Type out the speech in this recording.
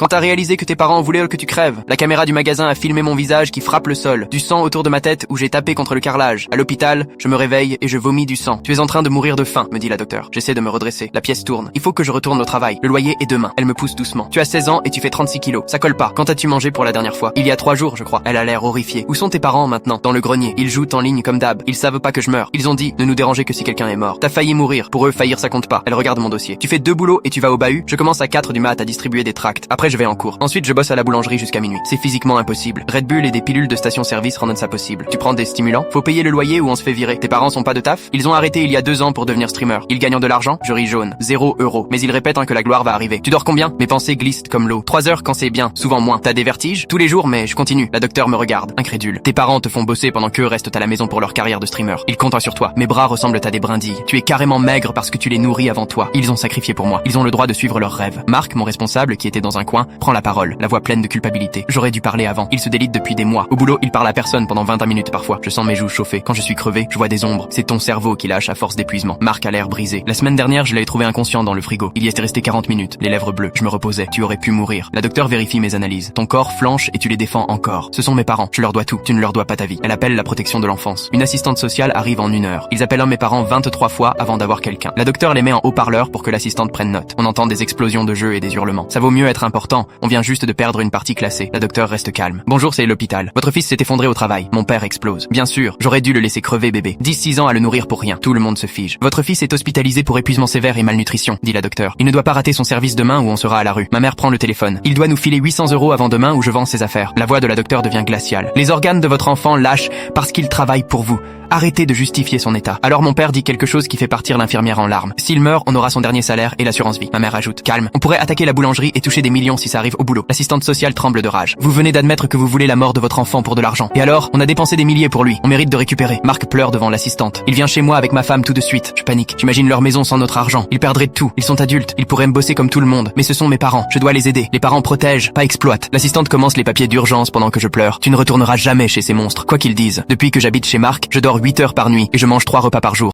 Quand t'as réalisé que tes parents voulaient que tu crèves, la caméra du magasin a filmé mon visage qui frappe le sol, du sang autour de ma tête où j'ai tapé contre le carrelage. À l'hôpital, je me réveille et je vomis du sang. Tu es en train de mourir de faim, me dit la docteure. J'essaie de me redresser. La pièce tourne. Il faut que je retourne au travail. Le loyer est demain. Elle me pousse doucement. Tu as 16 ans et tu fais 36 kilos. Ça colle pas. Quand as-tu mangé pour la dernière fois? Il y a 3 jours, je crois. Elle a l'air horrifiée. Où sont tes parents maintenant? Dans le grenier. Ils jouent en ligne comme d'hab. Ils savent pas que je meurs. Ils ont dit, ne nous dérangez que si quelqu'un est mort. T'as failli mourir. Pour eux, faillir ça compte pas. Elle regarde mon dossier. Tu fais 2 boulots et tu vas au bahut. Je commence à 4 du mat à distribuer des tracts. Après, je vais en cours. Ensuite, je bosse à la boulangerie jusqu'à minuit. C'est physiquement impossible. Red Bull et des pilules de station-service rendent ça possible. Tu prends des stimulants? Faut payer le loyer ou on se fait virer. Tes parents sont pas de taf? Ils ont arrêté il y a 2 ans pour devenir streamer. Ils gagnent de l'argent? Je ris jaune. 0 €. Mais ils répètent que la gloire va arriver. Tu dors combien? Mes pensées glissent comme l'eau. 3 heures quand c'est bien, souvent moins. T'as des vertiges? Tous les jours, mais je continue. La docteure me regarde, incrédule. Tes parents te font bosser pendant qu'eux restent à la maison pour leur carrière de streamer. Ils comptent sur toi. Mes bras ressemblent à des brindilles. Tu es carrément maigre parce que tu les nourris avant toi. Ils ont sacrifié pour moi. Ils ont le droit de suivre leurs rêves. Marc, mon responsable, qui était dans un coin, prend la parole, la voix pleine de culpabilité. J'aurais dû parler avant. Il se délite depuis des mois. Au boulot, il parle à personne pendant 20 minutes parfois. Je sens mes joues chauffer. Quand je suis crevé, je vois des ombres. C'est ton cerveau qui lâche à force d'épuisement. Marc a l'air brisé. La semaine dernière, je l'ai trouvé inconscient dans le frigo. Il y était resté 40 minutes, les lèvres bleues. Je me reposais. Tu aurais pu mourir. La docteure vérifie mes analyses. Ton corps flanche et tu les défends encore. Ce sont mes parents. Je leur dois tout. Tu ne leur dois pas ta vie. Elle appelle la protection de l'enfance. Une assistante sociale arrive en 1 heure. Ils appellent mes parents 23 fois avant d'avoir quelqu'un. La docteure les met en haut-parleur pour que l'assistante prenne note. On entend des explosions de jeux et des hurlements. Ça vaut mieux être important. On vient juste de perdre une partie classée. La docteure reste calme. Bonjour, c'est l'hôpital. Votre fils s'est effondré au travail. Mon père explose. Bien sûr, j'aurais dû le laisser crever bébé. 16 ans à le nourrir pour rien. Tout le monde se fige. Votre fils est hospitalisé pour épuisement sévère et malnutrition, dit la docteure. Il ne doit pas rater son service demain ou on sera à la rue. Ma mère prend le téléphone. Il doit nous filer 800 € avant demain ou je vends ses affaires. La voix de la docteure devient glaciale. Les organes de votre enfant lâchent parce qu'il travaille pour vous. Arrêtez de justifier son état. Alors mon père dit quelque chose qui fait partir l'infirmière en larmes. S'il meurt, on aura son dernier salaire et l'assurance vie. Ma mère ajoute, calme. On pourrait attaquer la boulangerie et toucher des millions si ça arrive au boulot. L'assistante sociale tremble de rage. Vous venez d'admettre que vous voulez la mort de votre enfant pour de l'argent. Et alors, on a dépensé des milliers pour lui. On mérite de récupérer. Marc pleure devant l'assistante. Il vient chez moi avec ma femme tout de suite. Je panique. J'imagine leur maison sans notre argent. Ils perdraient de tout. Ils sont adultes. Ils pourraient me bosser comme tout le monde. Mais ce sont mes parents. Je dois les aider. Les parents protègent, pas exploitent. L'assistante commence les papiers d'urgence pendant que je pleure. Tu ne retourneras jamais chez ces monstres. Quoi qu'ils disent. Depuis que j'habite chez Marc, je dors 8 heures par nuit et je mange 3 repas par jour.